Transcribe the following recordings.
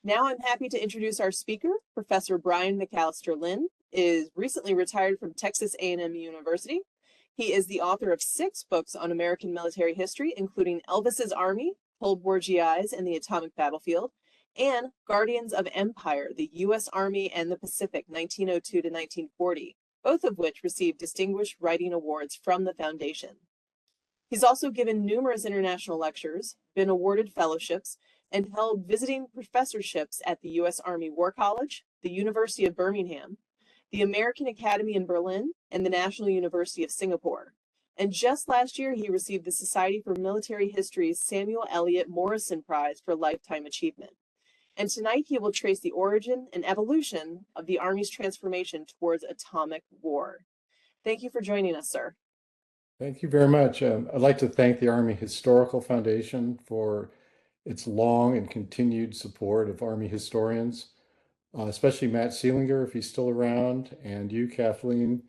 Now I'm happy to introduce our speaker. Professor Brian McAllister Linn is recently retired from Texas A&M University. He is the author of 6 books on American military history, including Elvis's Army, War GIs, and the Atomic Battlefield, and Guardians of Empire, the U.S. Army and the Pacific, 1902 to 1940, both of which received distinguished writing awards from the Foundation. He's also given numerous international lectures, been awarded fellowships, and held visiting professorships at the U.S. Army War College, the University of Birmingham, the American Academy in Berlin, and the National University of Singapore. And just last year, he received the Society for Military History's Samuel Eliot Morrison Prize for Lifetime Achievement. And tonight, he will trace the origin and evolution of the Army's transformation towards atomic war. Thank you for joining us, sir. Thank you very much. I'd like to thank the Army Historical Foundation for its long and continued support of Army historians, especially Matt Seelinger, if he's still around, and you, Kathleen.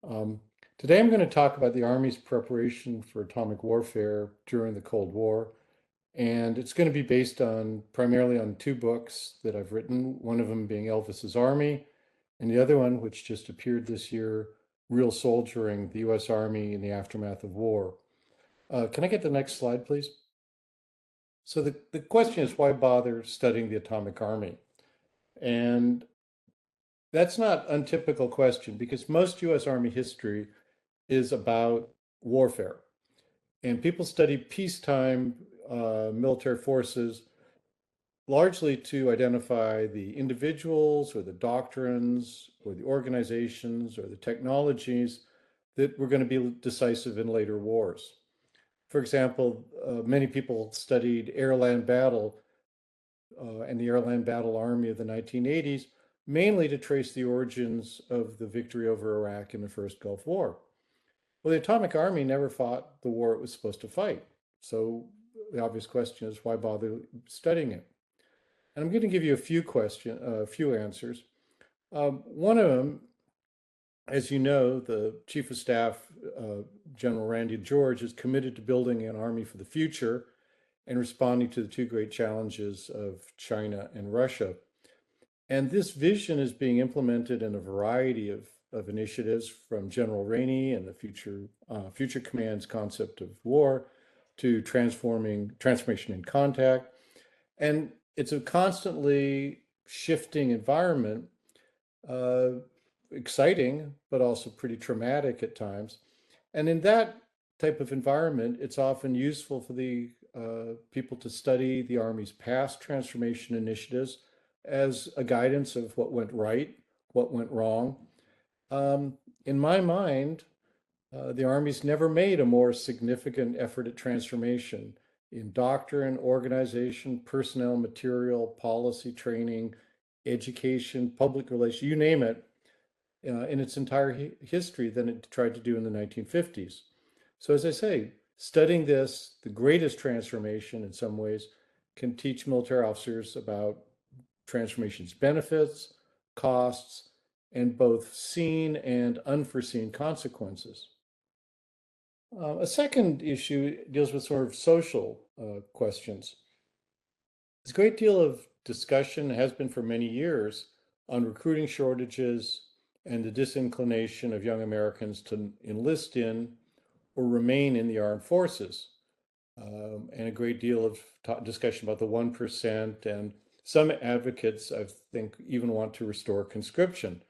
Today I'm going to talk about the Army's preparation for atomic warfare during the Cold War, and it's going to be based primarily on 2 books that I've written, one of them being Elvis's Army, and the other one, which just appeared this year, Real Soldiering, the U.S. Army in the Aftermath of War. Can I get the next slide, please? So the question is, why bother studying the atomic army? And that's not an untypical question, because most U.S. Army history is about warfare. And people study peacetime military forces largely to identify the individuals or the doctrines or the organizations or the technologies that were going to be decisive in later wars. For example, many people studied air-land battle and the air-land battle army of the 1980s, mainly to trace the origins of the victory over Iraq in the first Gulf War. Well, the atomic army never fought the war it was supposed to fight. So the obvious question is, why bother studying it? And I'm going to give you a few answers. One of them, as you know, the Chief of Staff, General Randy George, is committed to building an army for the future and responding to the 2 great challenges of China and Russia. And this vision is being implemented in a variety of initiatives, from General Rainey and the Future Command's concept of war to transformation in contact. And it's a constantly shifting environment, exciting, but also pretty traumatic at times. And in that type of environment, it's often useful for the people to study the Army's past transformation initiatives as a guidance of what went right, what went wrong. In my mind, the Army's never made a more significant effort at transformation in doctrine, organization, personnel, material, policy, training, education, public relations, you name it, in its entire history than it tried to do in the 1950s. So as I say, studying this, the greatest transformation in some ways, can teach military officers about transformation's benefits, costs, and both seen and unforeseen consequences. A second issue deals with sort of social questions. There's a great deal of discussion, has been for many years, on recruiting shortages and the disinclination of young Americans to enlist in or remain in the armed forces. And a great deal of discussion about the 1%, and some advocates, I think, even want to restore conscription.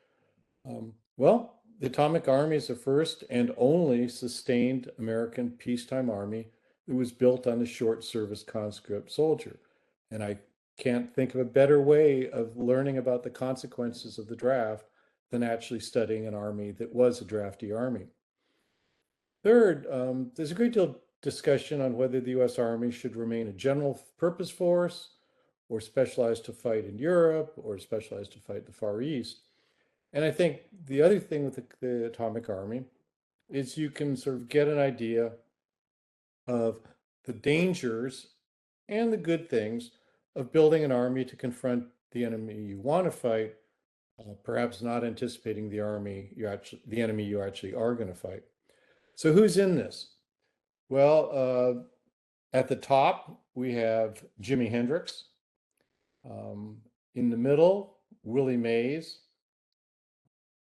Well, the Atomic Army is the first and only sustained American peacetime army that was built on the short service conscript soldier. And I can't think of a better way of learning about the consequences of the draft than actually studying an army that was a drafty army. Third, there's a great deal of discussion on whether the U.S. Army should remain a general purpose force, or specialized to fight in Europe, or specialized to fight the Far East. And I think the other thing with the Atomic Army is you can sort of get an idea of the dangers and the good things of building an army to confront the enemy you want to fight, perhaps not anticipating the enemy you actually are going to fight. So who's in this? Well, at the top, we have Jimi Hendrix. In the middle, Willie Mays.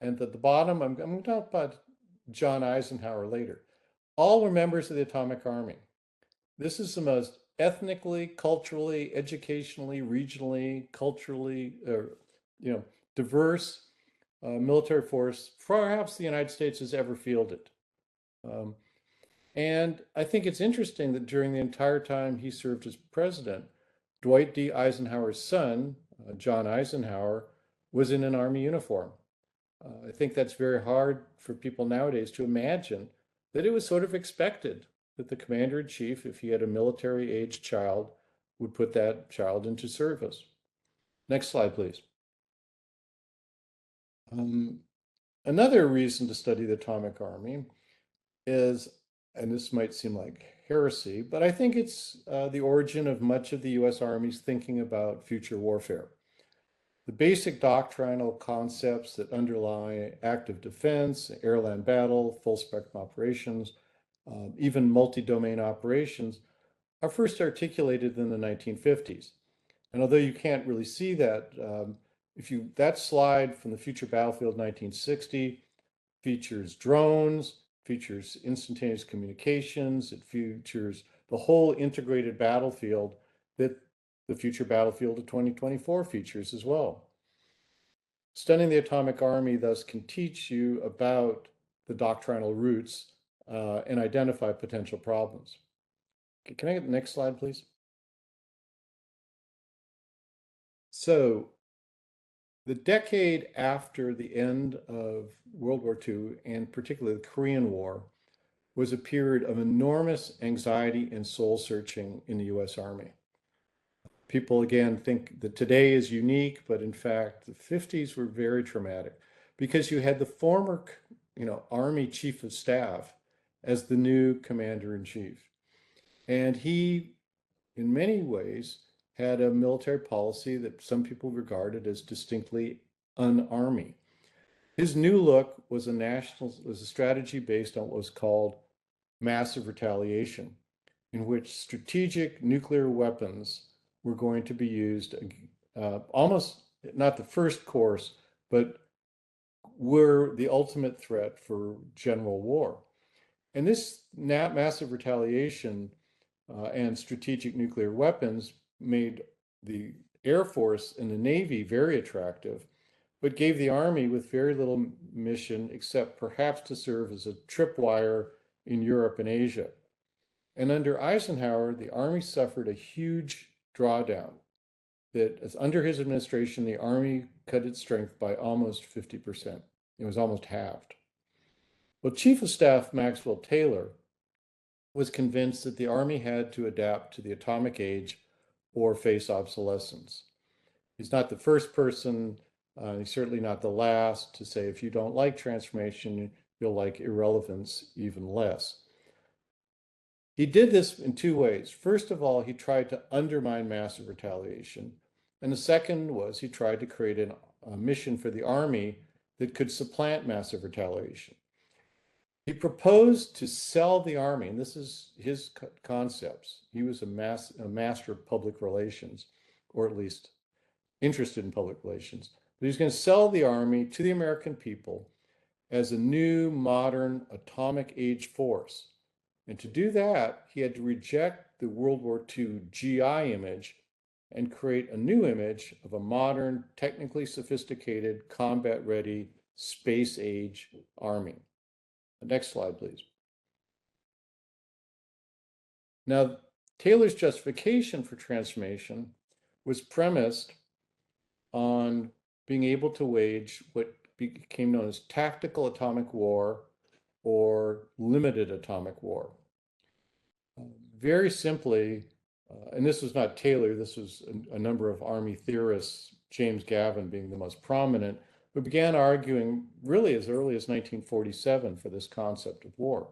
And at the bottom, I'm going to talk about John Eisenhower later. All were members of the Atomic Army. This is the most ethnically, culturally, educationally, regionally, culturally, diverse military force perhaps the United States has ever fielded. And I think it's interesting that during the entire time he served as president, Dwight D. Eisenhower's son, John Eisenhower, was in an Army uniform. I think that's very hard for people nowadays to imagine that it was sort of expected that the commander in chief, if he had a military aged child, would put that child into service. Next slide, please. Another reason to study the atomic army is, and this might seem like heresy, but I think it's the origin of much of the US Army's thinking about future warfare. The basic doctrinal concepts that underlie active defense, air-land battle, full spectrum operations, even multi-domain operations are first articulated in the 1950s. And although you can't really see that, that slide from the Future Battlefield 1960 features drones, features instantaneous communications, it features the whole integrated battlefield that the Future Battlefield of 2024 features as well. Studying the atomic army thus can teach you about the doctrinal roots and identify potential problems. Okay, can I get the next slide, please? So the decade after the end of World War II, and particularly the Korean War, was a period of enormous anxiety and soul searching in the US Army. People again think that today is unique, but in fact, the 50s were very traumatic because you had the former, Army Chief of Staff as the new Commander in Chief. And he, in many ways, had a military policy that some people regarded as distinctly un-Army. His new look was a strategy based on what was called massive retaliation, in which strategic nuclear weapons were going to be used almost not the first course, but were the ultimate threat for general war. And this massive retaliation and strategic nuclear weapons made the Air Force and the Navy very attractive, but gave the Army with very little mission except perhaps to serve as a tripwire in Europe and Asia. And under Eisenhower, the Army suffered a huge drawdown. That as under his administration, the Army cut its strength by almost 50%. It was almost halved. Well, Chief of Staff Maxwell Taylor was convinced that the Army had to adapt to the atomic age or face obsolescence. He's not the first person, he's certainly not the last to say if you don't like transformation, you'll like irrelevance even less. He did this in two ways. First of all, he tried to undermine massive retaliation. And the second was he tried to create a mission for the Army that could supplant massive retaliation. He proposed to sell the Army, and this is his concepts. He was a master of public relations, or at least interested in public relations. But he was going to sell the Army to the American people as a new, modern, atomic age force. And to do that, he had to reject the World War II GI image and create a new image of a modern, technically sophisticated, combat-ready, space-age army. Next slide, please. Now, Taylor's justification for transformation was premised on being able to wage what became known as tactical atomic war or limited atomic war. Very simply, and this was not Taylor, this was a number of Army theorists, James Gavin being the most prominent, who began arguing really as early as 1947 for this concept of war.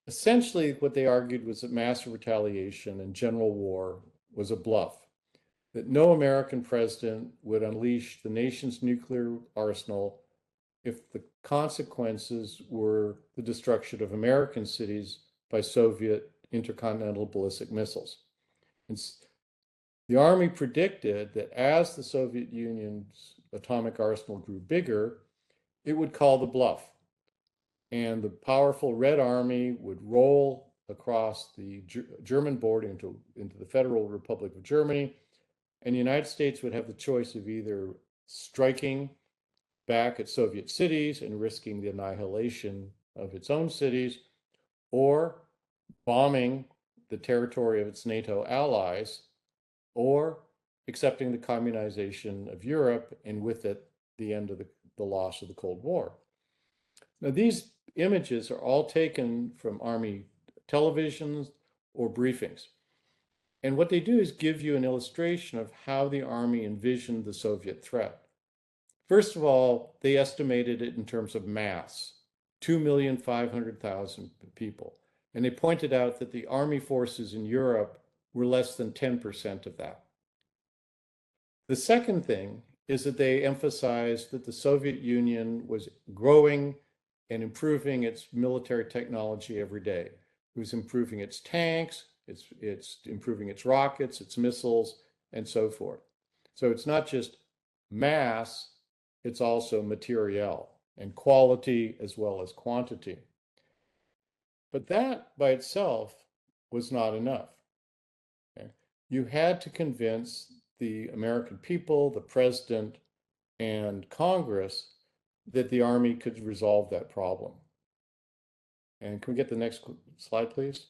Essentially, what they argued was that massive retaliation and general war was a bluff, that no American president would unleash the nation's nuclear arsenal if the consequences were the destruction of American cities by Soviet intercontinental ballistic missiles. And The Army predicted that as the Soviet Union's atomic arsenal grew bigger, it would call the bluff. And the powerful Red Army would roll across the German border into the Federal Republic of Germany, and the United States would have the choice of either striking back at Soviet cities and risking the annihilation of its own cities, or bombing the territory of its NATO allies, or accepting the communization of Europe, and with it, the end of the loss of the Cold War. Now, these images are all taken from Army televisions or briefings. And what they do is give you an illustration of how the Army envisioned the Soviet threat. First of all, they estimated it in terms of mass, 2,500,000 people. And they pointed out that the Army forces in Europe were less than 10% of that. The second thing is that they emphasized that the Soviet Union was growing and improving its military technology every day. It was improving its tanks, it's improving its rockets, its missiles, and so forth. So it's not just mass, it's also materiel and quality as well as quantity. But that by itself was not enough. Okay? You had to convince the American people, the president, and Congress that the Army could resolve that problem. And can we get the next slide, please?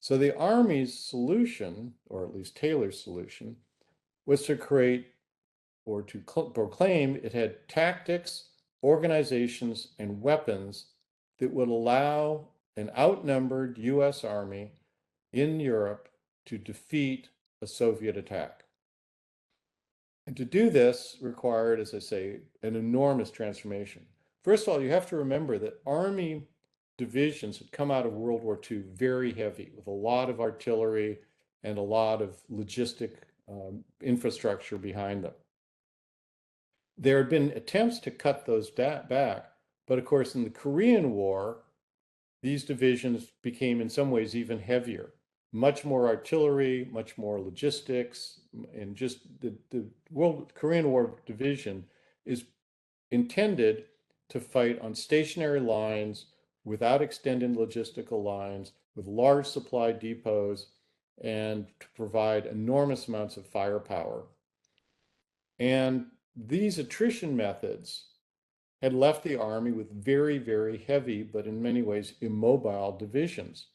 So the Army's solution, or at least Taylor's solution, was to create or to proclaim it had tactics, organizations, and weapons that would allow an outnumbered US Army in Europe to defeat a Soviet attack. And to do this required, as I say, an enormous transformation. First of all, you have to remember that Army divisions had come out of World War II very heavy, with a lot of artillery and a lot of logistic infrastructure behind them. There had been attempts to cut those back, but of course, in the Korean War, these divisions became in some ways even heavier. Much more artillery, much more logistics, and just the Korean War division is intended to fight on stationary lines without extended logistical lines, with large supply depots, and to provide enormous amounts of firepower. And these attrition methods had left the Army with very, very heavy, but in many ways immobile divisions.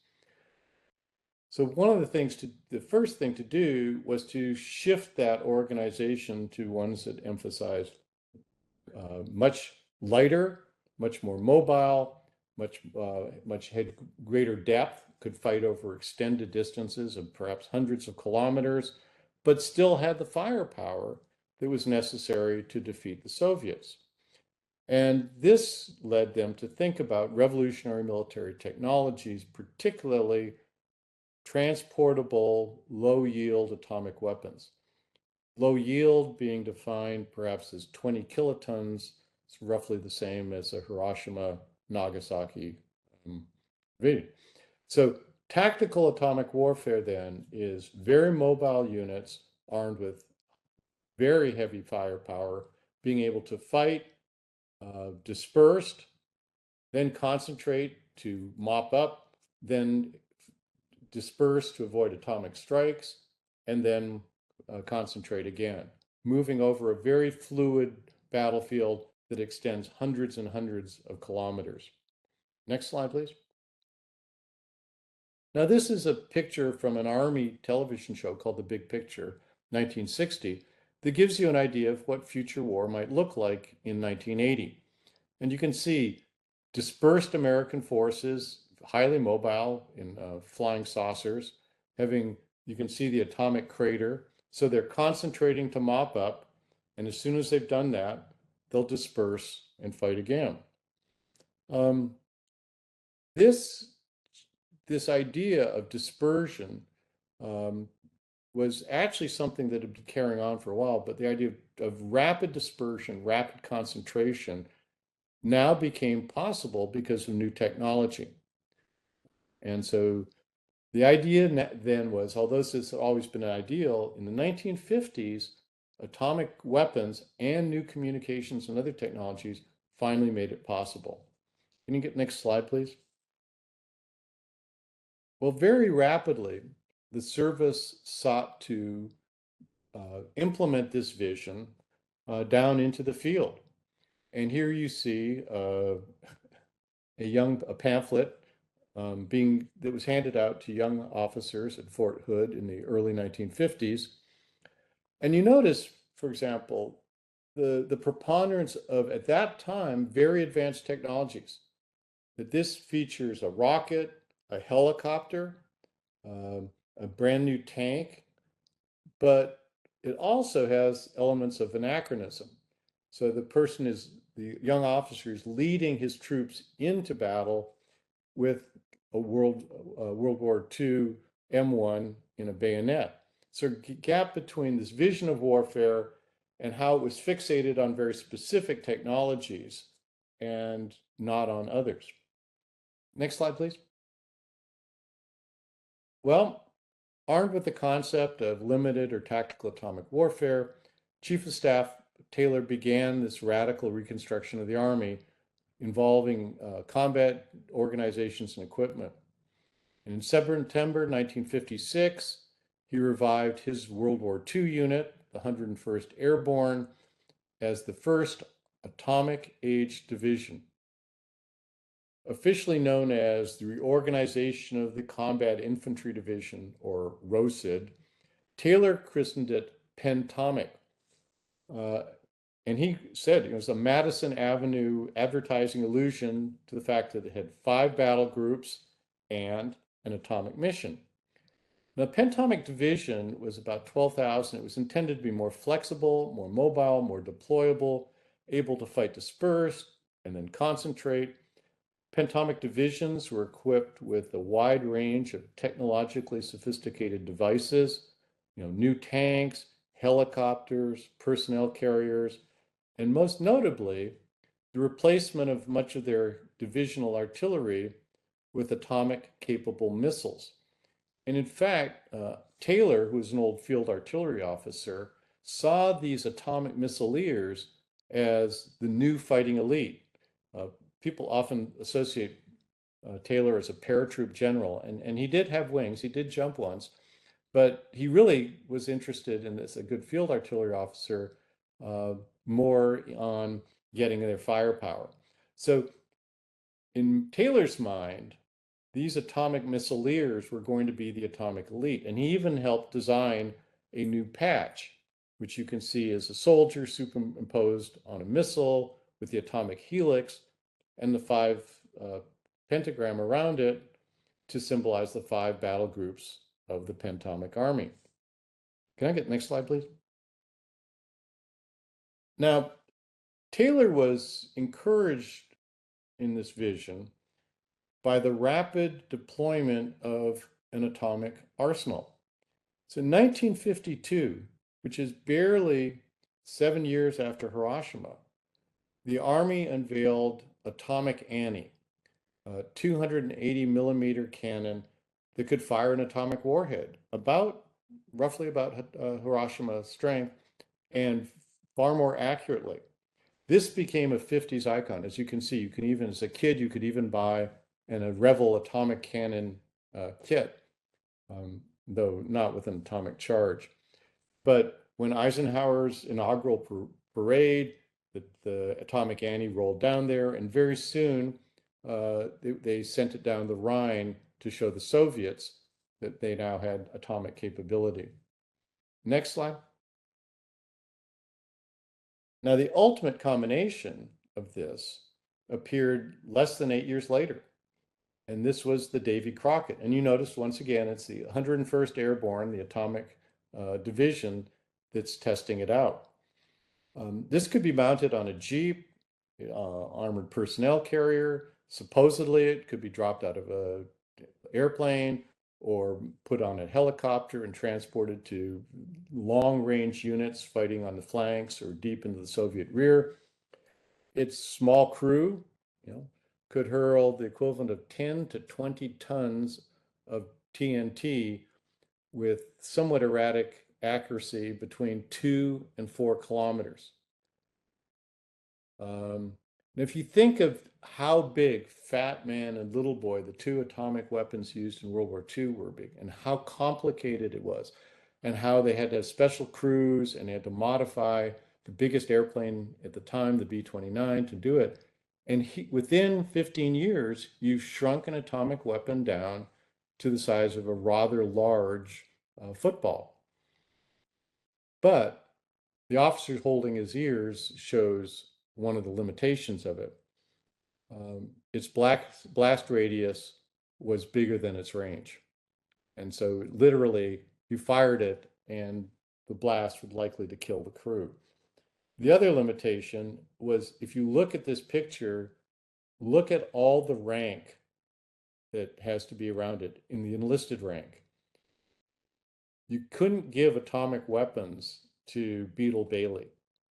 So one of the first thing to do was to shift that organization to ones that emphasized much lighter, much more mobile, much had greater depth, could fight over extended distances of perhaps hundreds of kilometers, but still had the firepower that was necessary to defeat the Soviets. And this led them to think about revolutionary military technologies, particularly transportable, low-yield atomic weapons. Low yield being defined perhaps as 20 kilotons. It's roughly the same as a Hiroshima, Nagasaki video. So tactical atomic warfare then is very mobile units armed with very heavy firepower, being able to fight dispersed, then concentrate to mop up, then disperse to avoid atomic strikes, and then concentrate again, moving over a very fluid battlefield that extends hundreds and hundreds of kilometers. Next slide, please. Now, this is a picture from an Army television show called The Big Picture, 1960, that gives you an idea of what future war might look like in 1980. And you can see dispersed American forces, highly mobile in flying saucers, you can see the atomic crater. So they're concentrating to mop up. And as soon as they've done that, they'll disperse and fight again. This idea of dispersion was actually something that had been carrying on for a while, but the idea of rapid dispersion, rapid concentration now became possible because of new technology. And so The idea then was, although this has always been an ideal, in the 1950s, atomic weapons and new communications and other technologies finally made it possible. Can you get next slide, please? Well, very rapidly, the service sought to implement this vision down into the field. And here you see a pamphlet that was handed out to young officers at Fort Hood in the early 1950s. And you notice, for example, the preponderance of, at that time, very advanced technologies, that this features a rocket, a helicopter, a brand new tank, but it also has elements of anachronism. So the young officer is leading his troops into battle with a World War II M1 in a bayonet. So a gap between this vision of warfare and how it was fixated on very specific technologies and not on others. Next slide, please. Well, armed with the concept of limited or tactical atomic warfare, Chief of Staff Taylor began this radical reconstruction of the Army involving combat organizations and equipment. And in September 1956, he revived his World War II unit, the 101st Airborne, as the first Atomic Age Division. Officially known as the Reorganization of the Combat Infantry Division, or ROCID, Taylor christened it Pentomic. And he said it was a Madison Avenue advertising allusion to the fact that it had 5 battle groups and an atomic mission. The Pentomic Division was about 12,000. It was intended to be more flexible, more mobile, more deployable, able to fight dispersed and then concentrate. Pentomic divisions were equipped with a wide range of technologically sophisticated devices, new tanks, helicopters, personnel carriers, and most notably, the replacement of much of their divisional artillery with atomic-capable missiles. And in fact, Taylor, who was an old field artillery officer, saw these atomic missileers as the new fighting elite. People often associate Taylor as a paratroop general, and he did have wings. He did jump once, but he really was interested in this, a good field artillery officer, more on getting their firepower. So in Taylor's mind, these atomic missileers were going to be the atomic elite. And he even helped design a new patch, which you can see as a soldier superimposed on a missile with the atomic helix and the 5 pentagram around it to symbolize the 5 battle groups of the Pentomic Army. Can I get the next slide, please? Now, Taylor was encouraged in this vision by the rapid deployment of an atomic arsenal. So in 1952, which is barely 7 years after Hiroshima, the Army unveiled Atomic Annie, a 280 millimeter cannon that could fire an atomic warhead, roughly about Hiroshima strength, and far more accurately. This became a 50s icon. As you can see, you can even, as a kid, you could even buy a Revell atomic cannon kit, though not with an atomic charge. But when Eisenhower's inaugural parade, the Atomic Annie rolled down there, and very soon they sent it down the Rhine to show the Soviets that they now had atomic capability. Next slide. Now, the ultimate combination of this appeared less than 8 years later, and this was the Davy Crockett. And you notice, once again, it's the 101st Airborne, the atomic division, that's testing it out. This could be mounted on a Jeep, armored personnel carrier. Supposedly, it could be dropped out of an airplane or put on a helicopter and transported to long-range units fighting on the flanks or deep into the Soviet rear. Its small crew, could hurl the equivalent of 10 to 20 tons of TNT with somewhat erratic accuracy between 2 and 4 kilometers. And if you think of how big Fat Man and Little Boy, the two atomic weapons used in World War II, were big, and how complicated it was, and how they had to have special crews and they had to modify the biggest airplane at the time, the B-29, to do it. And within 15 years, you've shrunk an atomic weapon down to the size of a rather large football. But the officer holding his ears shows one of the limitations of it. Its blast radius was bigger than its range. And so literally you fired it and the blast was likely to kill the crew. The other limitation was, if you look at this picture, look at all the rank that has to be around it in the enlisted rank. You couldn't give atomic weapons to Beetle Bailey.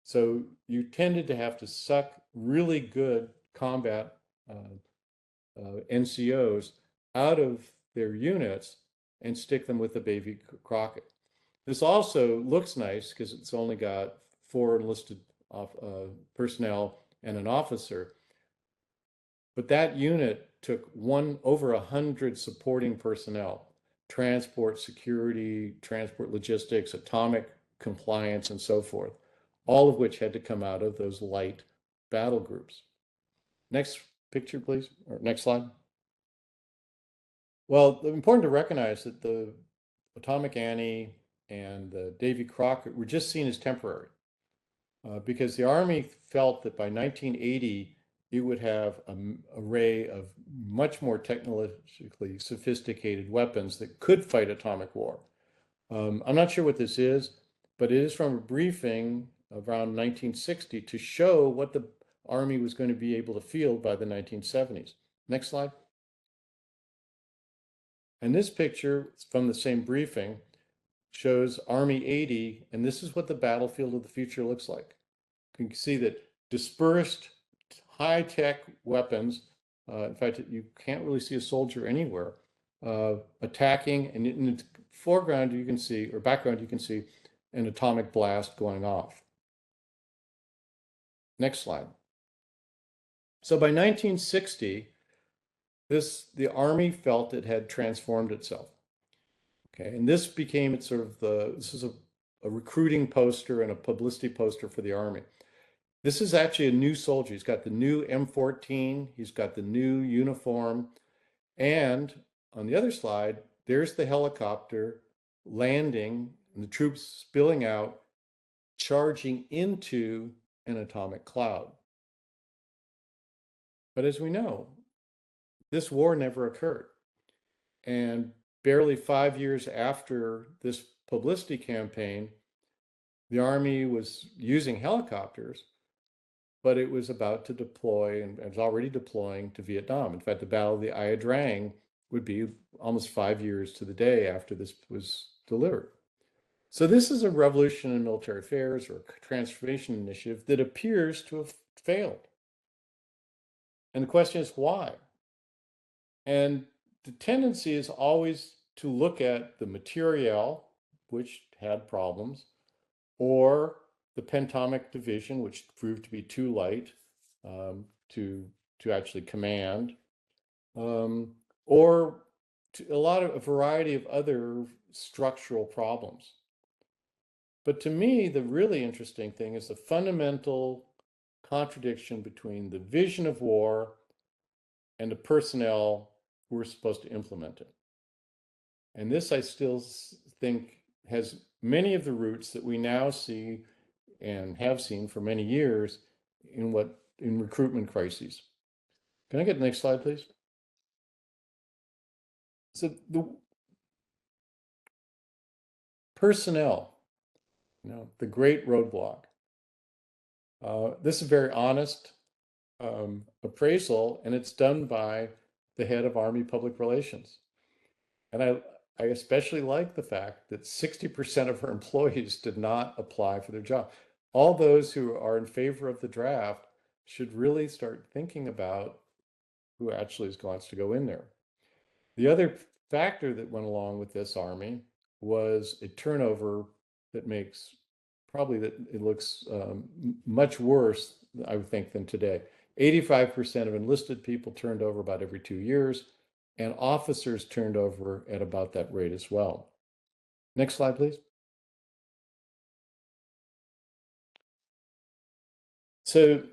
So you tended to have to suck really good combat NCOs out of their units and stick them with the Davy Crockett. This also looks nice because it's only got 4 enlisted personnel and an officer. But that unit took over 100 supporting personnel, transport security, transport logistics, atomic compliance, and so forth, all of which had to come out of those light battle groups. Next picture, please, or next slide. Well, it's important to recognize that the Atomic Annie and the Davy Crockett were just seen as temporary because the Army felt that by 1980, it would have an array of much more technologically sophisticated weapons that could fight atomic war. I'm not sure what this is, but it is from a briefing around 1960 to show what the Army was going to be able to field by the 1970s. Next slide. And this picture from the same briefing shows Army 80, and this is what the battlefield of the future looks like. You can see that dispersed high-tech weapons, in fact, you can't really see a soldier anywhere, attacking, and in the foreground you can see, or background you can see, an atomic blast going off. Next slide. So by 1960, the Army felt it had transformed itself. Okay, and this became its sort of this is a recruiting poster and a publicity poster for the Army. This is actually a new soldier. He's got the new M14, he's got the new uniform, and on the other slide, there's the helicopter landing and the troops spilling out, charging into an atomic cloud. But as we know, this war never occurred. And barely 5 years after this publicity campaign, the Army was using helicopters, but it was about to deploy and it was already deploying to Vietnam. In fact, the Battle of the Ia Drang would be almost 5 years to the day after this was delivered. So this is a revolution in military affairs or a transformation initiative that appears to have failed. And the question is why? And the tendency is always to look at the materiel, which had problems, or the pentomic division, which proved to be too light to actually command, or a variety of other structural problems. But to me, the really interesting thing is the fundamental contradiction between the vision of war and the personnel who are supposed to implement it. And this, I still think, has many of the roots that we now see and have seen for many years in recruitment crises. Can I get the next slide, please? So the personnel, the great roadblock. This is very honest appraisal, and it's done by the head of Army Public Relations. And I especially like the fact that 60% of her employees did not apply for their job. All those who are in favor of the draft should really start thinking about who actually wants to go in there. The other factor that went along with this army was a turnover that makes probably that it looks much worse, I would think, than today. 85% of enlisted people turned over about every 2 years, and officers turned over at about that rate as well. Next slide, please. So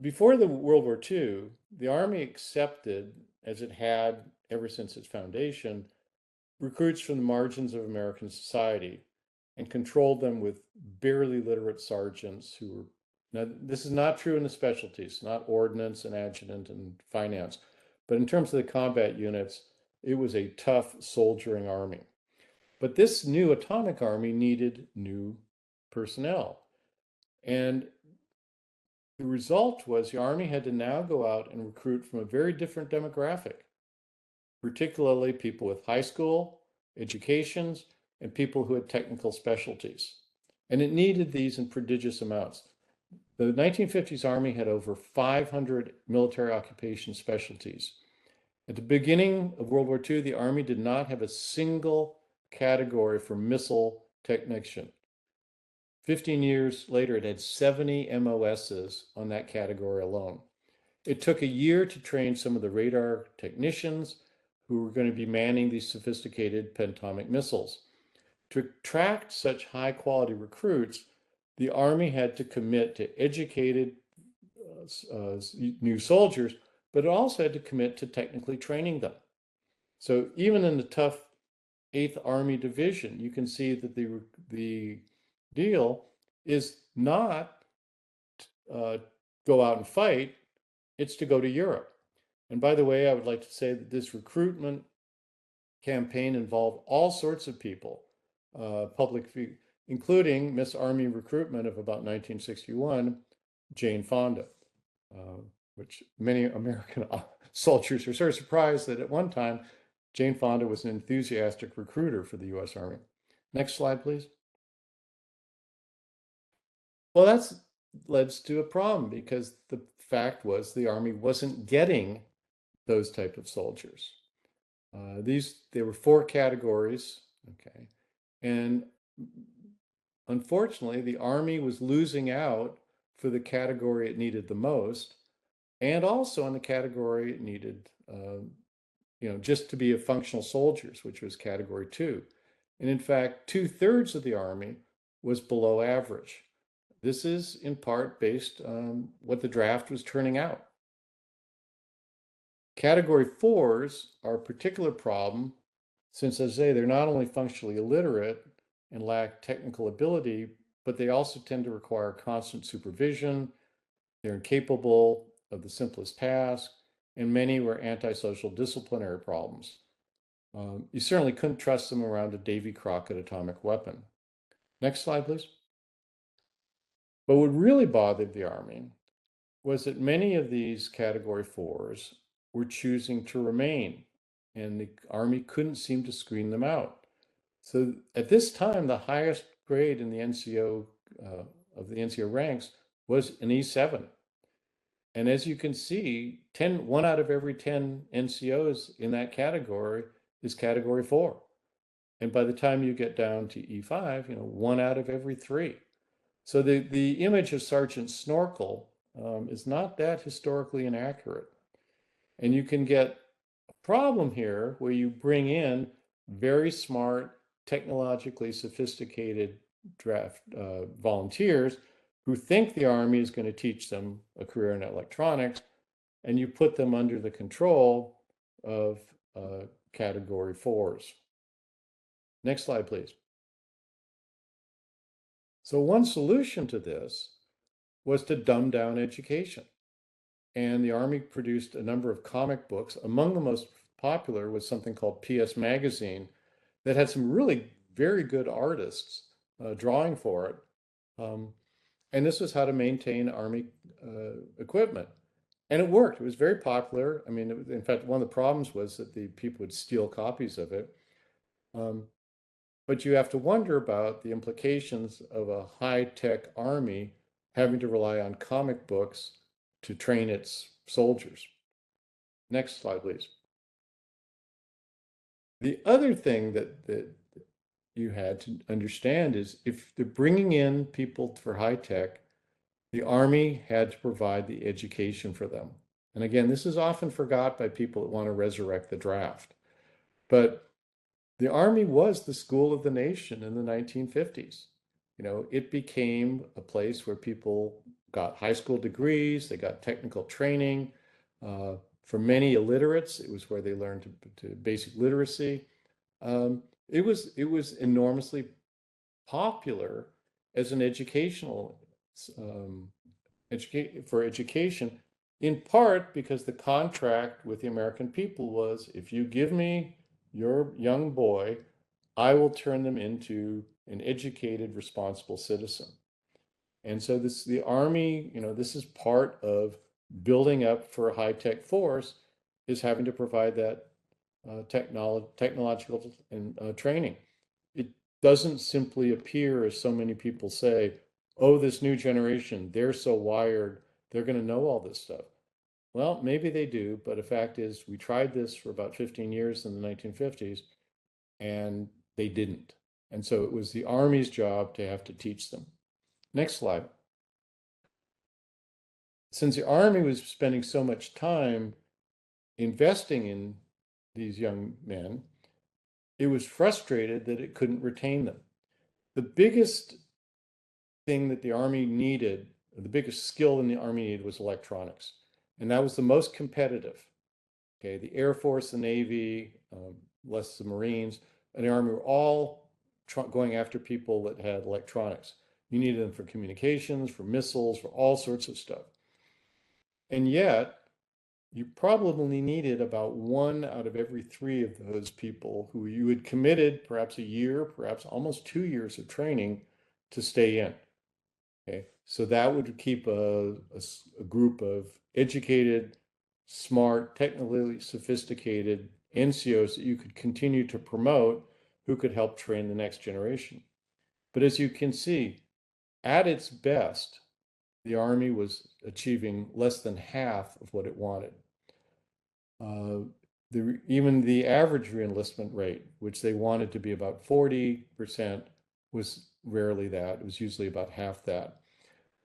before the World War II, the Army accepted, as it had ever since its foundation, recruits from the margins of American society and controlled them with barely literate sergeants who were, now this is not true in the specialties, not ordnance and adjutant and finance, but in terms of the combat units, it was a tough soldiering army. But this new atomic army needed new personnel. And the result was the Army had to now go out and recruit from a very different demographic, particularly people with high school educations and people who had technical specialties. And it needed these in prodigious amounts. The 1950s Army had over 500 military occupation specialties. At the beginning of World War II, the Army did not have a single category for missile technician. 15 years later, it had 70 MOSs on that category alone. It took a year to train some of the radar technicians who were going to be manning these sophisticated pentomic missiles. To attract such high quality recruits, the Army had to commit to educated new soldiers, but it also had to commit to technically training them. So even in the tough 8th Army Division, you can see that the deal is not go out and fight, it's to go to Europe. And by the way, I would like to say that this recruitment campaign involved all sorts of people, including Miss Army recruitment of about 1961, Jane Fonda, which many American soldiers are sort of surprised that at one time, Jane Fonda was an enthusiastic recruiter for the US Army. Next slide, please. Well, that's led to a problem because the fact was the Army wasn't getting those type of soldiers. There were 4 categories, okay, and unfortunately, the Army was losing out for the category it needed the most, and also in the category it needed, just to be a functional soldiers, which was category 2. And in fact, 2/3 of the Army was below average. This is in part based on what the draft was turning out. Category 4s are a particular problem since, as I say, they're not only functionally illiterate and lack technical ability, but they also tend to require constant supervision. They're incapable of the simplest task, and many were antisocial disciplinary problems. You certainly couldn't trust them around a Davy Crockett atomic weapon. Next slide, please. But what really bothered the Army was that many of these category 4s were choosing to remain, and the Army couldn't seem to screen them out. So at this time, the highest grade in the NCO of the NCO ranks was an E7. And as you can see, 1 out of every 10 NCOs in that category is category 4. And by the time you get down to E5, 1 out of every 3. So the image of Sergeant Snorkel is not that historically inaccurate. And you can get a problem here where you bring in very smart, technologically sophisticated draft volunteers who think the Army is going to teach them a career in electronics, and you put them under the control of category 4s. Next slide, please. So one solution to this was to dumb down education. And the Army produced a number of comic books. Among the most popular was something called PS Magazine that had some really very good artists drawing for it. And this was how to maintain Army equipment. And it worked. It was very popular. I mean, in fact, one of the problems was that the people would steal copies of it. But you have to wonder about the implications of a high-tech Army having to rely on comic books to train its soldiers. Next slide, please. The other thing that you had to understand is if they're bringing in people for high tech, the Army had to provide the education for them. And again, this is often forgot by people that want to resurrect the draft. But the Army was the school of the nation in the 1950s. It became a place where people got high school degrees, they got technical training. For many illiterates, it was where they learned to basic literacy. It was enormously popular as an educational um, for education, in part because the contract with the American people was, if you give me your young boy, I will turn them into an educated, responsible citizen. And so the Army, this is part of building up for a high-tech force, is having to provide that technological and training. It doesn't simply appear, as so many people say, oh, this new generation, they're so wired, they're going to know all this stuff. Well, maybe they do, but the fact is, we tried this for about 15 years in the 1950s, and they didn't. And so it was the Army's job to have to teach them. Next slide. Since the Army was spending so much time investing in these young men, it was frustrated that it couldn't retain them. The biggest thing that the Army needed, the biggest skill in the Army needed, was electronics. And that was the most competitive. Okay, the Air Force, the Navy, less the Marines, and the Army were all going after people that had electronics. You needed them for communications, for missiles, for all sorts of stuff. And yet, you probably needed about 1 out of every 3 of those people who you had committed perhaps a year, perhaps almost 2 years of training to stay in. Okay, so that would keep a group of educated, smart, technically sophisticated NCOs that you could continue to promote, who could help train the next generation. But as you can see, at its best, the Army was achieving less than half of what it wanted. Even the average reenlistment rate, which they wanted to be about 40%, was rarely that. It was usually about half that.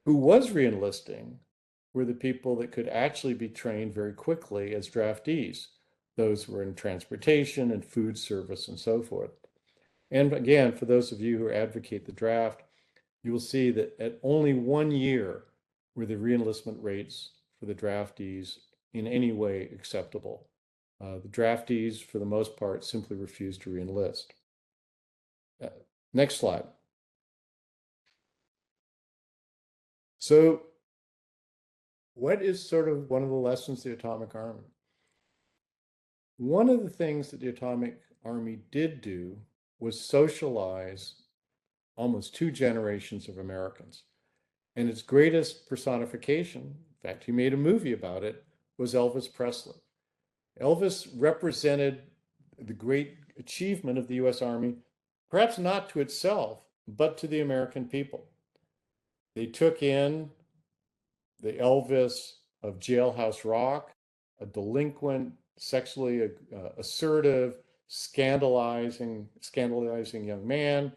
Who was reenlisting were the people that could actually be trained very quickly as draftees. Those who were in transportation and food service and so forth. And again, for those of you who advocate the draft, you will see that at only 1 year were the reenlistment rates for the draftees in any way acceptable. The draftees, for the most part, simply refused to reenlist. Next slide. So, what is sort of one of the lessons of the Atomic Army? One of the things that the Atomic Army did do was socialize almost 2 generations of Americans. And its greatest personification, in fact, he made a movie about it, was Elvis Presley. Elvis represented the great achievement of the US Army, perhaps not to itself, but to the American people. They took in the Elvis of Jailhouse Rock, a delinquent, sexually assertive, scandalizing young man,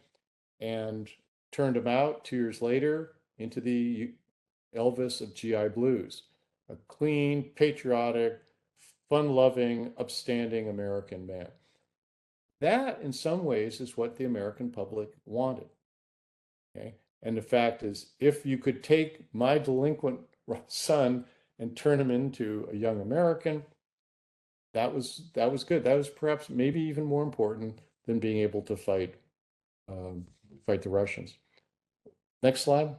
and turned him out 2 years later into the Elvis of GI Blues, a clean, patriotic, fun-loving, upstanding American man. That, in some ways, is what the American public wanted. Okay? And the fact is, if you could take my delinquent son and turn him into a young American, that was good. That was perhaps maybe even more important than being able to fight the Russians. Next slide.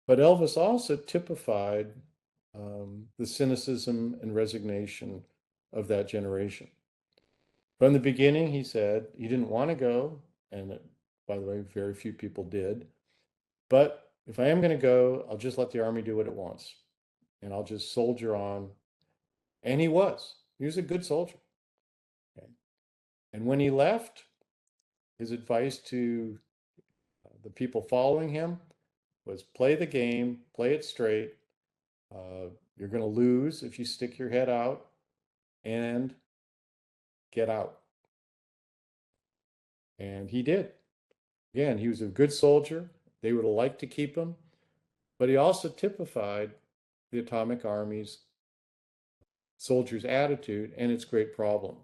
But Elvis also typified the cynicism and resignation of that generation. From the beginning, he said he didn't want to go, and by the way, very few people did. But if I am going to go, I'll just let the Army do what it wants, and I'll just soldier on. And he was. He was a good soldier. Okay. And when he left, his advice to the people following him was play the game, play it straight. You're going to lose if you stick your head out. and get out. And he did. Again, he was a good soldier. They would have liked to keep him, but he also typified the atomic army's soldiers' attitude and its great problem.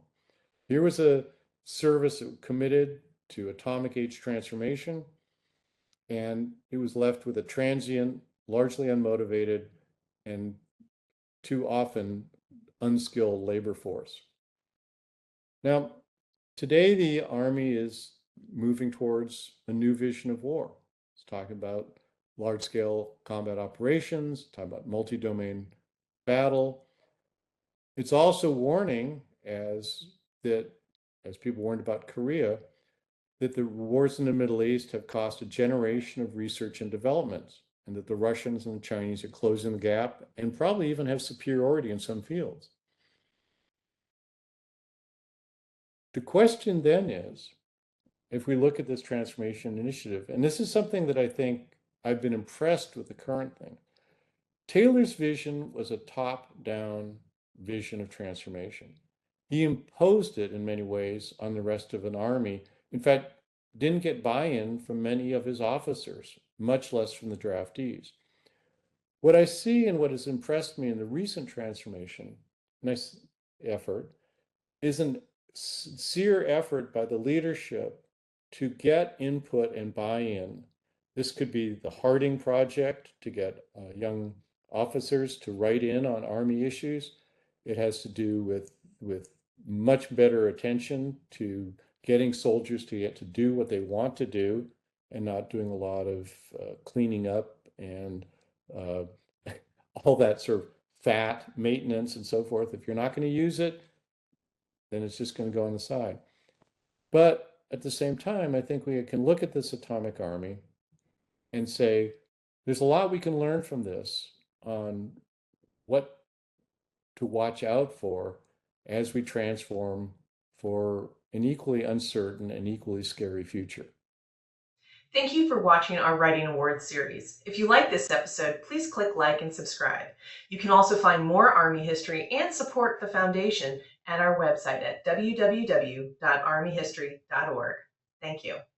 Here was a service committed to atomic age transformation, and it was left with a transient, largely unmotivated, and too often unskilled labor force. Now, today the Army is moving towards a new vision of war. It's talking about large-scale combat operations, talking about multi-domain battle. It's also warning, as people warned about Korea, that the wars in the Middle East have cost a generation of research and development, and that the Russians and the Chinese are closing the gap and probably even have superiority in some fields. The question then is, if we look at this transformation initiative, and this is something that I think I've been impressed with the current thing. Taylor's vision was a top-down vision of transformation. He imposed it in many ways on the rest of an army. In fact, didn't get buy-in from many of his officers, much less from the draftees. What I see and what has impressed me in the recent transformation effort is an sincere effort by the leadership to get input and buy-in. This could be the Harding Project to get young officers to write in on Army issues. It has to do with much better attention to getting soldiers to get to do what they want to do and not doing a lot of cleaning up and all that sort of fat maintenance and so forth. If you're not going to use it, then it's just going to go on the side. But at the same time, I think we can look at this atomic army and say, there's a lot we can learn from this on what to watch out for as we transform for an equally uncertain and equally scary future. Thank you for watching our Writing Awards series. If you like this episode, please click like and subscribe. You can also find more Army history and support the Foundation at our website at www.armyhistory.org. Thank you.